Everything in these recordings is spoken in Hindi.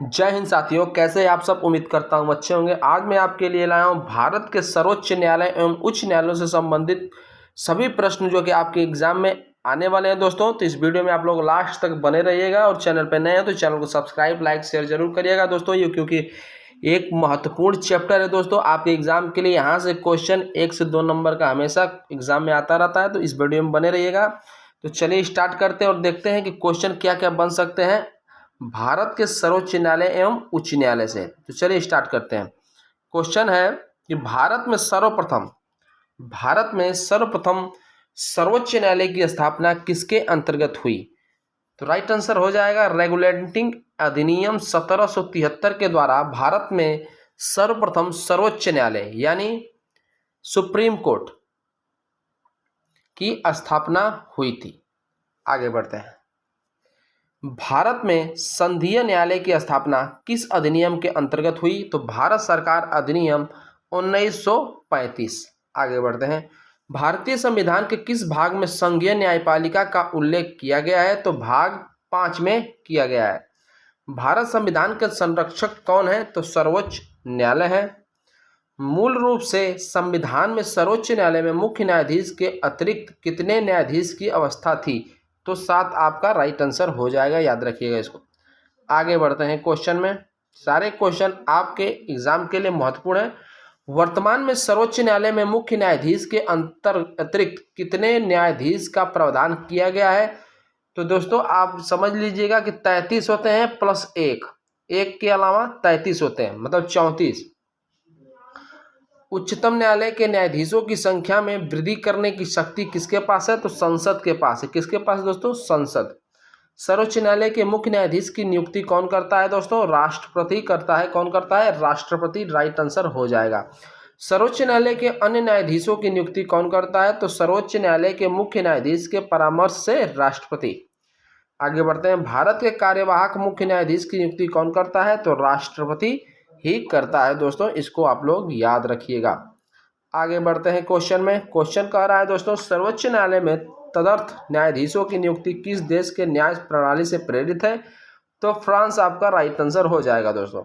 जय हिंद साथियों, कैसे हैं आप सब। उम्मीद करता हूँ अच्छे होंगे। आज मैं आपके लिए लाया हूँ भारत के सर्वोच्च न्यायालय एवं उच्च न्यायालयों से संबंधित सभी प्रश्न जो कि आपके एग्जाम में आने वाले हैं दोस्तों। तो इस वीडियो में आप लोग लास्ट तक बने रहिएगा और चैनल पर नए हैं तो चैनल को सब्सक्राइब, लाइक, शेयर जरूर करिएगा दोस्तों। ये क्योंकि एक महत्वपूर्ण चैप्टर है दोस्तों आपके एग्जाम के लिए। यहाँ से क्वेश्चन 1 से 2 नंबर का हमेशा एग्जाम में आता रहता है, तो इस वीडियो में बने रहिएगा। तो चलिए स्टार्ट करते हैं और देखते हैं कि क्वेश्चन क्या क्या बन सकते हैं भारत के सर्वोच्च न्यायालय एवं उच्च न्यायालय से। तो चलिए स्टार्ट करते हैं। क्वेश्चन है कि भारत में सर्वप्रथम सर्वोच्च न्यायालय की स्थापना किसके अंतर्गत हुई। तो राइट आंसर हो जाएगा रेगुलेटिंग अधिनियम 1773 के द्वारा भारत में सर्वप्रथम सर्वोच्च न्यायालय यानी सुप्रीम कोर्ट की स्थापना हुई थी। आगे बढ़ते हैं। भारत में संघीय न्यायालय की स्थापना किस अधिनियम के अंतर्गत हुई। तो भारत सरकार अधिनियम 1935। आगे बढ़ते हैं। भारतीय संविधान के किस भाग में संघीय न्यायपालिका का उल्लेख किया गया है। तो भाग 5 में किया गया है। भारत संविधान के संरक्षक कौन है। तो सर्वोच्च न्यायालय है। मूल रूप से संविधान में सर्वोच्च न्यायालय में मुख्य न्यायाधीश के अतिरिक्त कितने न्यायाधीश की अवस्था थी। तो 7 आपका राइट आंसर हो जाएगा, याद रखिएगा इसको। आगे बढ़ते हैं क्वेश्चन में। सारे क्वेश्चन आपके एग्जाम के लिए महत्वपूर्ण है। वर्तमान में सर्वोच्च न्यायालय में मुख्य न्यायाधीश के अतिरिक्त कितने न्यायाधीश का प्रावधान किया गया है। तो दोस्तों आप समझ लीजिएगा कि 33 होते हैं प्लस एक के अलावा 33 होते हैं, मतलब 34। उच्चतम न्यायालय के न्यायाधीशों की संख्या में वृद्धि करने की शक्ति किसके पास है। तो संसद के पास है। किसके पास दोस्तों। संसद। सर्वोच्च न्यायालय के मुख्य न्यायाधीश की नियुक्ति कौन करता है दोस्तों। राष्ट्रपति करता है। कौन करता है। राष्ट्रपति। राइट आंसर हो जाएगा। सर्वोच्च न्यायालय के अन्य न्यायाधीशों की नियुक्ति कौन करता है। तो सर्वोच्च न्यायालय के मुख्य न्यायाधीश के परामर्श से राष्ट्रपति। आगे बढ़ते हैं। भारत के कार्यवाहक मुख्य न्यायाधीश की नियुक्ति कौन करता है। तो राष्ट्रपति ही करता है दोस्तों, इसको आप लोग याद रखिएगा। आगे बढ़ते हैं क्वेश्चन में। क्वेश्चन कह रहा है दोस्तों सर्वोच्च न्यायालय में तदर्थ न्यायाधीशों की नियुक्ति किस देश के न्याय प्रणाली से प्रेरित है। तो फ्रांस आपका राइट आंसर हो जाएगा दोस्तों।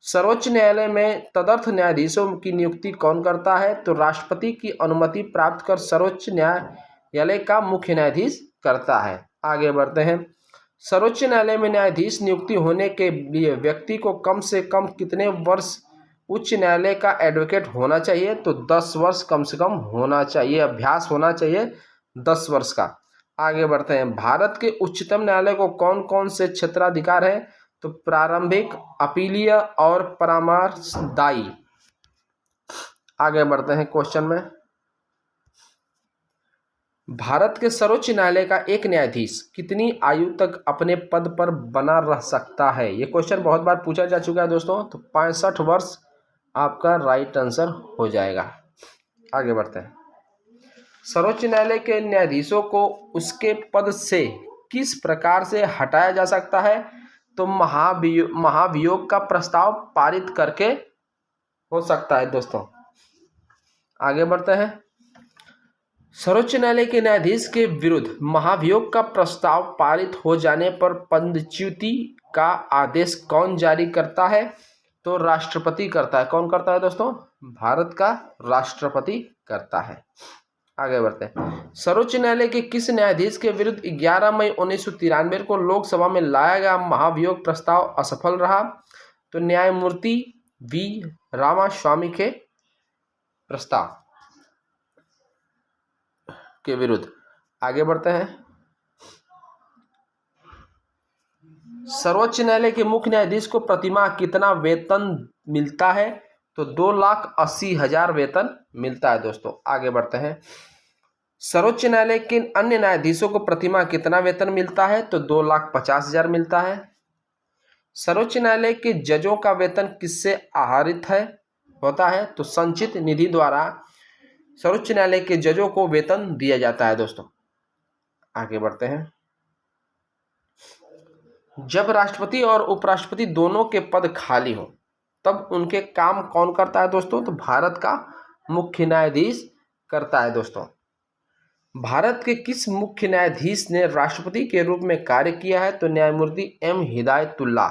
सर्वोच्च न्यायालय में तदर्थ न्यायाधीशों की नियुक्ति कौन करता है। तो राष्ट्रपति की अनुमति प्राप्त कर सर्वोच्च न्यायालय का मुख्य न्यायाधीश करता है। आगे बढ़ते हैं। सर्वोच्च न्यायालय में न्यायाधीश नियुक्ति होने के लिए व्यक्ति को कम से कम कितने वर्ष उच्च न्यायालय का एडवोकेट होना चाहिए। तो 10 वर्ष कम से कम होना चाहिए, अभ्यास होना चाहिए 10 वर्ष का। आगे बढ़ते हैं। भारत के उच्चतम न्यायालय को कौन कौन से क्षेत्राधिकार है। तो प्रारंभिक, अपीलीय और परामर्शदायी। आगे बढ़ते हैं क्वेश्चन में। भारत के सर्वोच्च न्यायालय का एक न्यायाधीश कितनी आयु तक अपने पद पर बना रह सकता है। ये क्वेश्चन बहुत बार पूछा जा चुका है दोस्तों। तो 65 वर्ष आपका राइट आंसर हो जाएगा। आगे बढ़ते हैं। सर्वोच्च न्यायालय के न्यायाधीशों को उसके पद से किस प्रकार से हटाया जा सकता है। तो महाभियोग का प्रस्ताव पारित करके हो सकता है दोस्तों। आगे बढ़ते हैं। सर्वोच्च न्यायालय के न्यायाधीश के विरुद्ध महाभियोग का प्रस्ताव पारित हो जाने पर पदच्युति का आदेश कौन जारी करता है। तो राष्ट्रपति करता है। कौन करता है दोस्तों। भारत का राष्ट्रपति करता है। आगे बढ़ते हैं। सर्वोच्च न्यायालय के किस न्यायाधीश के विरुद्ध 11 मई 1993 को लोकसभा में लाया गया महाभियोग प्रस्ताव असफल रहा। तो न्यायमूर्ति वी रामास्वामी के प्रस्ताव के विरुद्ध। आगे बढ़ते हैं। सर्वोच्च न्यायालय के मुख्य न्यायाधीश को प्रतिमाह कितना वेतन मिलता है। तो 2,80,000 वेतन मिलता है दोस्तों। आगे बढ़ते हैं। सर्वोच्च न्यायालय के अन्य न्यायाधीशों को प्रतिमाह कितना वेतन मिलता है। तो 2,50,000 मिलता है। सर्वोच्च न्यायालय के जजों का वेतन किससे आहरित होता है। तो संचित निधि द्वारा सर्वोच्च न्यायालय के जजों को वेतन दिया जाता है दोस्तों। आगे बढ़ते हैं। जब राष्ट्रपति और उपराष्ट्रपति दोनों के पद खाली हो तब उनके काम कौन करता है दोस्तों। तो भारत का मुख्य न्यायाधीश करता है दोस्तों। भारत के किस मुख्य न्यायाधीश ने राष्ट्रपति के रूप में कार्य किया है। तो न्यायमूर्ति एम हिदायतुल्लाह।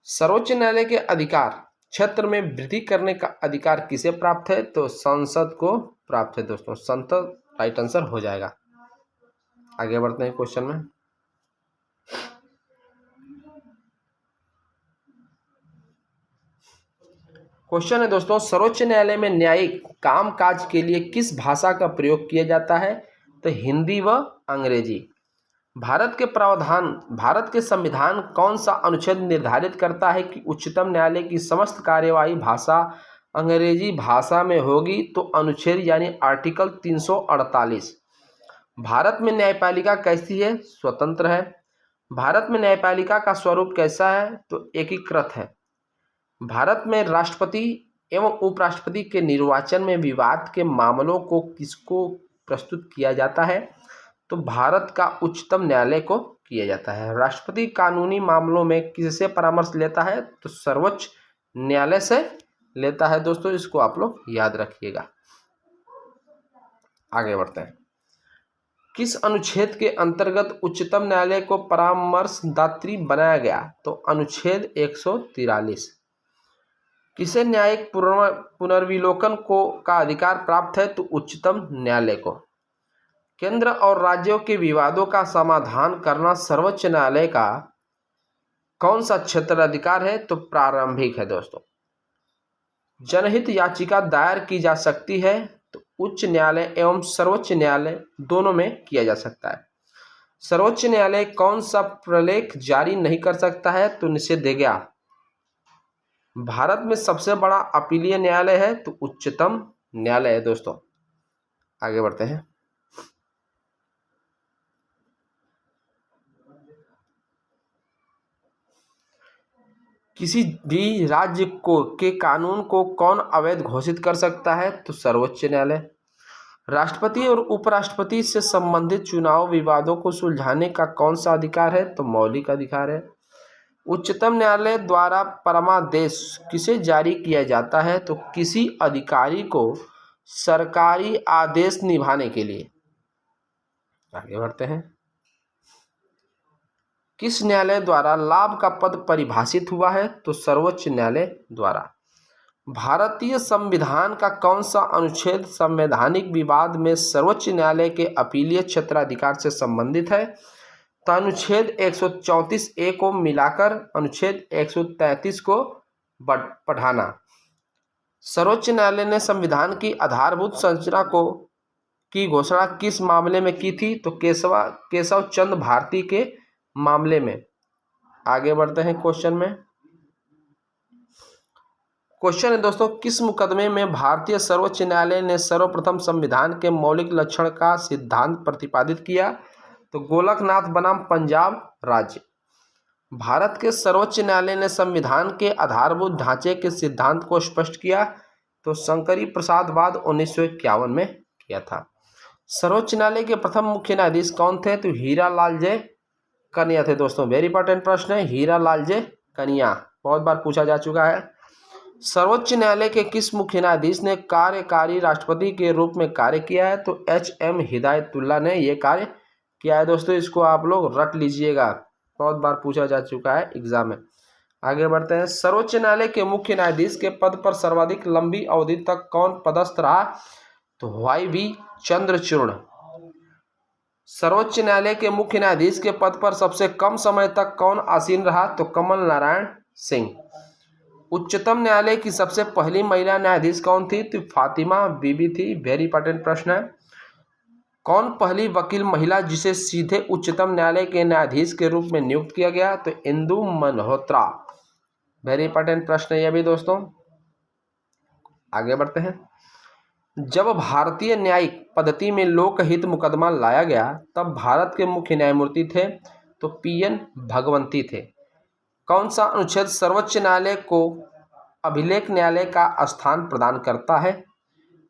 सर्वोच्च न्यायालय के अधिकार क्षेत्र में वृद्धि करने का अधिकार किसे प्राप्त है? तो संसद को प्राप्त है दोस्तों। संसद राइट आंसर हो जाएगा। आगे बढ़ते हैं क्वेश्चन में। क्वेश्चन है दोस्तों, सर्वोच्च न्यायालय में न्यायिक कामकाज के लिए किस भाषा का प्रयोग किया जाता है? तो हिंदी व अंग्रेजी। भारत के संविधान कौन सा अनुच्छेद निर्धारित करता है कि उच्चतम न्यायालय की समस्त कार्यवाही भाषा अंग्रेजी भाषा में होगी? तो अनुच्छेद यानी आर्टिकल 348। भारत में न्यायपालिका कैसी है? स्वतंत्र है। भारत में न्यायपालिका का स्वरूप कैसा है? तो एकीकृत है। भारत में राष्ट्रपति एवं उपराष्ट्रपति के निर्वाचन में विवाद के मामलों को किसको प्रस्तुत किया जाता है? तो भारत का उच्चतम न्यायालय को किया जाता है। राष्ट्रपति कानूनी मामलों में किससे परामर्श लेता है? तो सर्वोच्च न्यायालय से लेता है दोस्तों। इसको आप लोग याद रखिएगा। आगे बढ़ते हैं। किस अनुच्छेद के अंतर्गत उच्चतम न्यायालय को परामर्शदात्री बनाया गया? तो अनुच्छेद 143। किसे न्यायिक पुनर्विलोकन का अधिकार प्राप्त है? तो उच्चतम न्यायालय को। केंद्र और राज्यों के विवादों का समाधान करना सर्वोच्च न्यायालय का कौन सा क्षेत्राधिकार है? तो प्रारंभिक है दोस्तों। जनहित याचिका दायर की जा सकती है तो उच्च न्यायालय एवं सर्वोच्च न्यायालय दोनों में किया जा सकता है। सर्वोच्च न्यायालय कौन सा प्रलेख जारी नहीं कर सकता है? तो निषेधाज्ञा। भारत में सबसे बड़ा अपीलीय न्यायालय है तो उच्चतम न्यायालय है दोस्तों। आगे बढ़ते हैं। किसी भी राज्य के कानून को कौन अवैध घोषित कर सकता है? तो सर्वोच्च न्यायालय। राष्ट्रपति और उपराष्ट्रपति से संबंधित चुनाव विवादों को सुलझाने का कौन सा अधिकार है? तो मौलिक अधिकार है। उच्चतम न्यायालय द्वारा परमादेश किसे जारी किया जाता है? तो किसी अधिकारी को सरकारी आदेश निभाने के लिए। आगे बढ़ते हैं। किस न्यायालय द्वारा लाभ का पद परिभाषित हुआ है? तो सर्वोच्च न्यायालय द्वारा। भारतीय संविधान का कौन सा अनुच्छेद संवैधानिक विवाद में सर्वोच्च न्यायालय के अपीलीय क्षेत्राधिकार से संबंधित है? तो अनुच्छेद 134A को मिलाकर अनुच्छेद 133 को पढ़ाना। सर्वोच्च न्यायालय ने संविधान की आधारभूत संरचना की घोषणा किस मामले में की थी? तो केशव चंद्र भारती के मामले में। आगे बढ़ते हैं क्वेश्चन में। क्वेश्चन है दोस्तों, किस मुकदमे में भारतीय सर्वोच्च न्यायालय ने सर्वप्रथम संविधान के मौलिक लक्षण का सिद्धांत प्रतिपादित किया? तो गोलकनाथ बनाम पंजाब राज्य। भारत के सर्वोच्च न्यायालय ने संविधान के आधारभूत ढांचे के सिद्धांत को स्पष्ट किया? तो शंकरी प्रसाद बाद 1951 में किया था। सर्वोच्च न्यायालय के प्रथम मुख्य न्यायाधीश कौन थे? तो हीरालाल जय कनिया थे दोस्तों। वेरी इंपॉर्टेंट प्रश्न है, हीरालाल जय कनिया, बहुत बार पूछा जा चुका है। सर्वोच्च न्यायालय के किस मुख्य न्यायाधीश ने कार्यकारी राष्ट्रपति के रूप में कार्य किया है? तो HM हिदायतुल्ला ने यह कार्य किया है दोस्तों। इसको आप लोग रट लीजिएगा, बहुत बार पूछा जा चुका है एग्जाम में। आगे बढ़ते हैं। सर्वोच्च न्यायालय के मुख्य न्यायाधीश के पद पर सर्वाधिक लंबी अवधि तक कौन पदस्थ रहा? तो YV चंद्रचूड़। सर्वोच्च न्यायालय के मुख्य न्यायाधीश के पद पर सबसे कम समय तक कौन आसीन रहा? तो कमल नारायण सिंह। उच्चतम न्यायालय की सबसे पहली महिला न्यायाधीश कौन थी? तो फातिमा बीबी थी। वेरी इंपॉर्टेंट प्रश्न है। कौन पहली वकील महिला जिसे सीधे उच्चतम न्यायालय के न्यायाधीश के रूप में नियुक्त किया गया? तो इंदु मल्होत्रा। वेरी इंपॉर्टेंट प्रश्न है यह भी दोस्तों। आगे बढ़ते हैं। जब भारतीय न्यायिक पद्धति में लोकहित मुकदमा लाया गया तब भारत के मुख्य न्यायमूर्ति थे? तो PN भगवंती थे। कौन सा अनुच्छेद सर्वोच्च न्यायालय को अभिलेख न्यायालय का स्थान प्रदान करता है?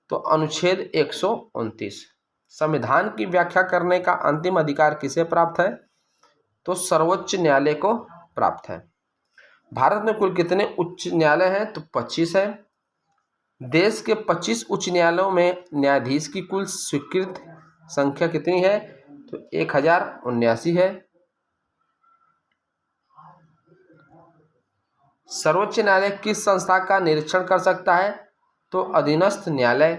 तो अनुच्छेद 129। संविधान की व्याख्या करने का अंतिम अधिकार किसे प्राप्त है? तो सर्वोच्च न्यायालय को प्राप्त है। भारत में कुल कितने उच्च न्यायालय हैं? तो 25 है। देश के 25 उच्च न्यायालयों में न्यायाधीश की कुल स्वीकृत संख्या कितनी है? तो 1079 है। सर्वोच्च न्यायालय किस संस्था का निरीक्षण कर सकता है? तो अधीनस्थ न्यायालय।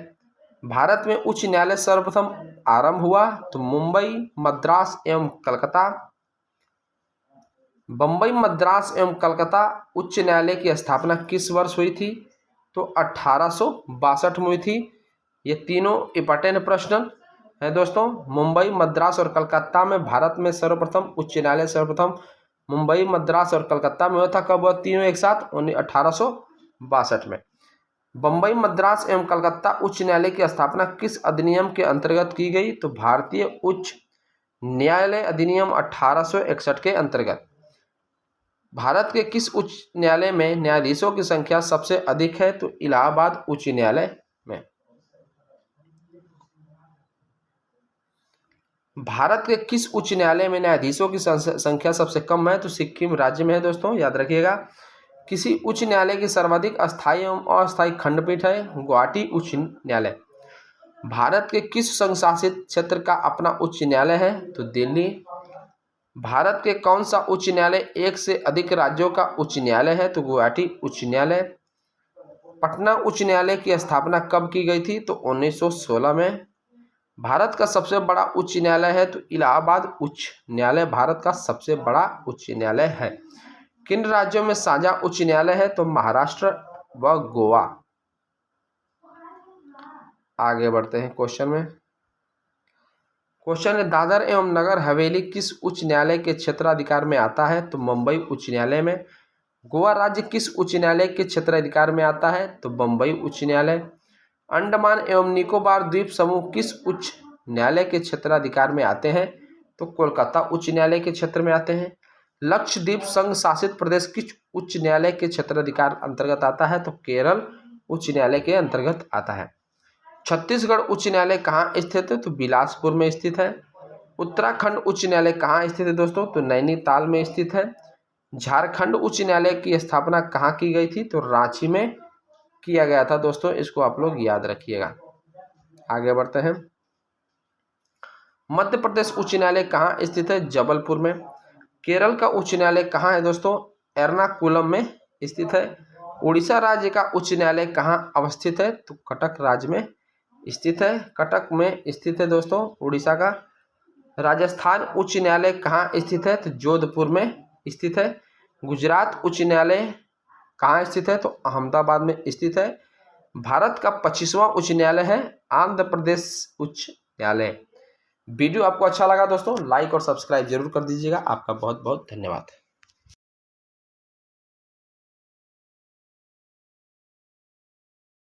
भारत में उच्च न्यायालय सर्वप्रथम आरंभ हुआ तो मुंबई, मद्रास एवं कलकत्ता। बम्बई, मद्रास एवं कलकत्ता उच्च न्यायालय की स्थापना किस वर्ष हुई थी? तो 1862 में हुई थी। ये तीनों इंपॉर्टेंट प्रश्न है दोस्तों। मुंबई, मद्रास और कलकत्ता में भारत में सर्वप्रथम उच्च न्यायालय सर्वप्रथम मुंबई, मद्रास और कलकत्ता में हुआ था। कब हुआ? तीनों एक साथ 1862 में। बम्बई, मद्रास एवं कलकत्ता उच्च न्यायालय की स्थापना किस अधिनियम के अंतर्गत की गई? तो भारतीय उच्च न्यायालय अधिनियम 1861 के अंतर्गत। भारत के किस उच्च न्यायालय में न्यायाधीशों की संख्या सबसे अधिक है? तो इलाहाबाद उच्च न्यायालय में। भारत के किस उच्च न्यायालय में न्यायाधीशों की संख्या सबसे कम है? तो सिक्किम राज्य में है दोस्तों, याद रखिएगा। किसी उच्च न्यायालय की सर्वाधिक अस्थायी एवं अस्थायी खंडपीठ है? गुवाहाटी उच्च न्यायालय। भारत के किस संशासित क्षेत्र का अपना उच्च न्यायालय है? तो दिल्ली। भारत के कौन सा उच्च न्यायालय एक से अधिक राज्यों का उच्च न्यायालय है? तो गुवाहाटी उच्च न्यायालय। पटना उच्च न्यायालय की स्थापना कब की गई थी? तो 1916 में। भारत का सबसे बड़ा उच्च न्यायालय है? तो इलाहाबाद उच्च न्यायालय भारत का सबसे बड़ा उच्च न्यायालय है। किन राज्यों में साझा उच्च न्यायालय है? तो महाराष्ट्र व गोवा। आगे बढ़ते हैं क्वेश्चन में। क्वेश्चन है, दादर एवं नगर हवेली किस उच्च न्यायालय के क्षेत्राधिकार में आता है? तो मुंबई उच्च न्यायालय में। गोवा राज्य किस उच्च न्यायालय के क्षेत्राधिकार में आता है? तो बम्बई उच्च न्यायालय। अंडमान एवं निकोबार द्वीप समूह किस उच्च न्यायालय के क्षेत्राधिकार में आते हैं? तो कोलकाता उच्च न्यायालय के क्षेत्र में आते हैं। लक्षद्वीप संघ शासित प्रदेश किस उच्च न्यायालय के क्षेत्राधिकार अंतर्गत आता है? तो केरल उच्च न्यायालय के अंतर्गत आता है। छत्तीसगढ़ उच्च न्यायालय कहाँ स्थित है? तो बिलासपुर में स्थित है। उत्तराखंड उच्च न्यायालय कहाँ स्थित है दोस्तों? तो नैनीताल में स्थित है। झारखंड उच्च न्यायालय की स्थापना कहाँ की गई थी? तो रांची में किया गया था दोस्तों, इसको आप लोग याद रखिएगा। आगे बढ़ते हैं। मध्य प्रदेश उच्च न्यायालय कहाँ स्थित है? जबलपुर में। केरल का उच्च न्यायालय कहाँ है दोस्तों? एर्नाकुलम में स्थित है। उड़ीसा राज्य का उच्च न्यायालय कहाँ अवस्थित है? तो कटक राज्य में स्थित है। कटक में स्थित है दोस्तों उड़ीसा का। राजस्थान उच्च न्यायालय कहाँ स्थित है? तो जोधपुर में स्थित है। गुजरात उच्च न्यायालय कहाँ स्थित है? तो अहमदाबाद में स्थित है। भारत का 25वां उच्च न्यायालय है आंध्र प्रदेश उच्च न्यायालय। वीडियो आपको अच्छा लगा दोस्तों, लाइक और सब्सक्राइब जरूर कर दीजिएगा। आपका बहुत बहुत धन्यवाद।